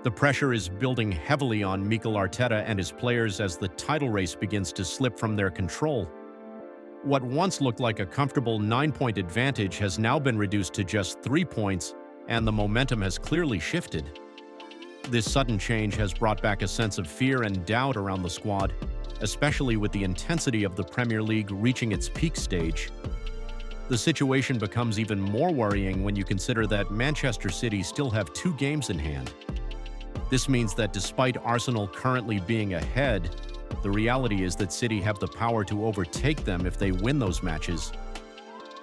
The pressure is building heavily on Mikel Arteta and his players as the title race begins to slip from their control. What once looked like a comfortable 9-point advantage has now been reduced to just 3 points, and the momentum has clearly shifted. This sudden change has brought back a sense of fear and doubt around the squad, especially with the intensity of the Premier League reaching its peak stage. The situation becomes even more worrying when you consider that Manchester City still have 2 games in hand. This means that despite Arsenal currently being ahead, the reality is that City have the power to overtake them if they win those matches.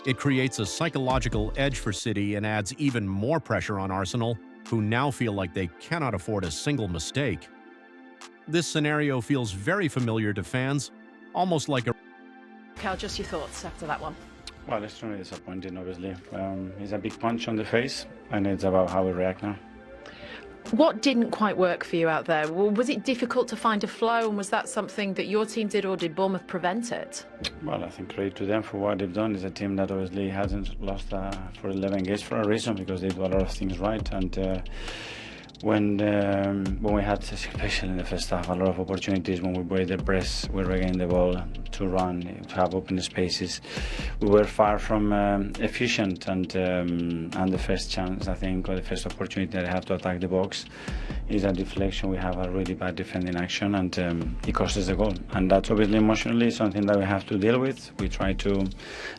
It creates a psychological edge for City and adds even more pressure on Arsenal, who now feel like they cannot afford a single mistake. This scenario feels very familiar to fans, almost like a... Cal, just your thoughts after that one. Well, extremely disappointing, obviously. It's a big punch on the face, and it's about how we react now. What didn't quite work for you out there? Was it difficult to find a flow, and was that something that your team did, or did Bournemouth prevent it? Well, I think credit to them for what they've done. It's a team that obviously hasn't lost for 11 games for a reason, because they do a lot of things right. And when we had, especially in the first half, a lot of opportunities when we break the press, we regain the ball to run, to have open spaces. We were far from efficient, and the first chance, I think, or the first opportunity that I have to attack the box is a deflection. We have a really bad defending action, and it costs us the goal. And that's obviously emotionally something that we have to deal with. We try to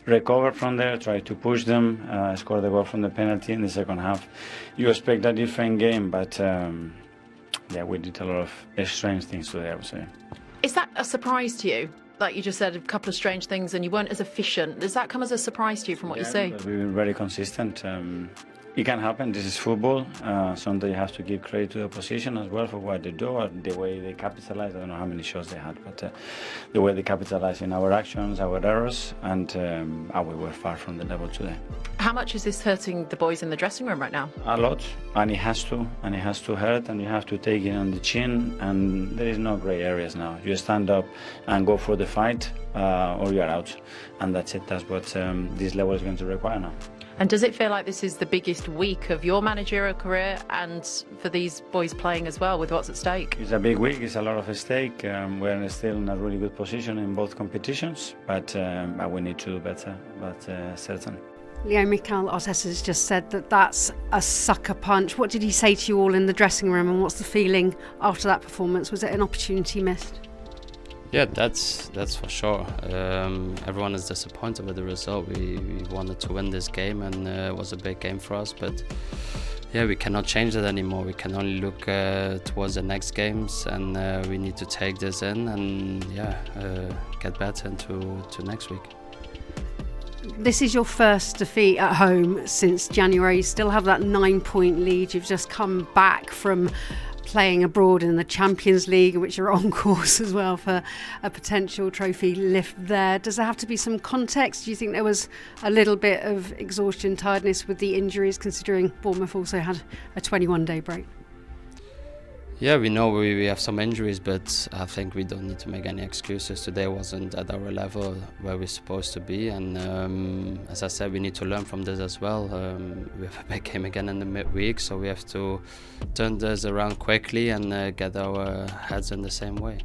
recover from there, try to push them, score the goal from the penalty in the second half. You expect a different game, but yeah, we did a lot of strange things today, I would say. Is that a surprise to you? Like you just said, a couple of strange things, and you weren't as efficient. Does that come as a surprise to you from what you see? We've been very consistent. It can happen. This is football. Sometimes you have to give credit to the opposition as well for what they do, or the way they capitalize. I don't know how many shots they had, but the way they capitalize in our actions, our errors, and we were far from the level today. How much is this hurting the boys in the dressing room right now? A lot, and it has to hurt, and you have to take it on the chin, and there is no grey areas now. You stand up and go for the fight, or you are out, and that's it. That's what this level is going to require now. And does it feel like this is the biggest week of your managerial career, and for these boys playing as well, with what's at stake? It's a big week, it's a lot of at stake. We're still in a really good position in both competitions, but we need to do better, but certain. Leo, Mikel Arteta has just said that that's a sucker punch. What did he say to you all in the dressing room, and what's the feeling after that performance? Was it an opportunity missed? Yeah, that's for sure. Everyone is disappointed with the result. We wanted to win this game, and it was a big game for us. But yeah, we cannot change that anymore. We can only look towards the next games, and we need to take this in and get better into next week. This is your first defeat at home since January. You still have that 9-point lead. You've just come back from playing abroad in the Champions League, which are on course as well for a potential trophy lift there. Does there have to be some context? Do you think there was a little bit of exhaustion, tiredness with the injuries, considering Bournemouth also had a 21-day break? Yeah, we know we have some injuries, but I think we don't need to make any excuses. Today wasn't at our level where we're supposed to be, and as I said, we need to learn from this as well. We have a big game again in the midweek, so we have to turn this around quickly and get our heads in the same way.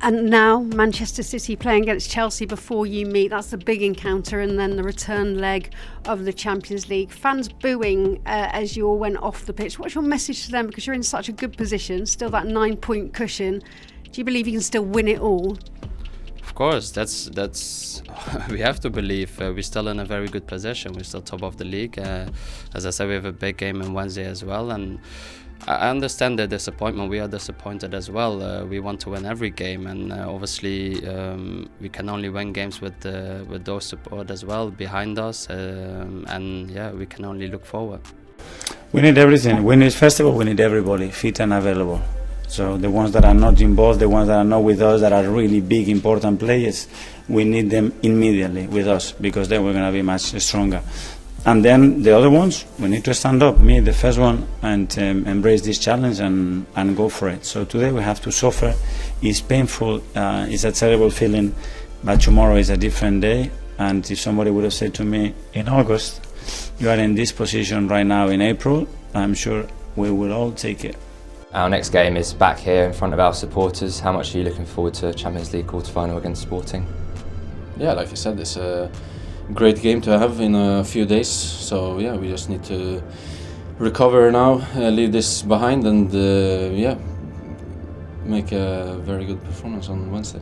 And now Manchester City playing against Chelsea before you meet. That's the big encounter, and then the return leg of the Champions League. Fans booing as you all went off the pitch. What's your message to them? Because you're in such a good position, still that 9-point cushion. Do you believe you can still win it all? Of course, that's we have to believe. We're still in a very good position. We're still top of the league. As I said, we have a big game on Wednesday as well, and I understand the disappointment. We are disappointed as well. We want to win every game, and obviously we can only win games with those support as well behind us. And yeah, we can only look forward. We need everything. We need, first of all, we need everybody fit and available. So the ones that are not involved, the ones that are not with us, that are really big, important players, we need them immediately with us, because then we're going to be much stronger. And then the other ones, we need to stand up, me the first one, and embrace this challenge and go for it. So today we have to suffer. It's painful, it's a terrible feeling, but tomorrow is a different day. And if somebody would have said to me in August, you are in this position right now in April, I'm sure we will all take it. Our next game is back here in front of our supporters. How much are you looking forward to Champions League quarter-final against Sporting? Yeah, like I said, it's a great game to have in a few days. So yeah, we just need to recover now, leave this behind, and make a very good performance on Wednesday.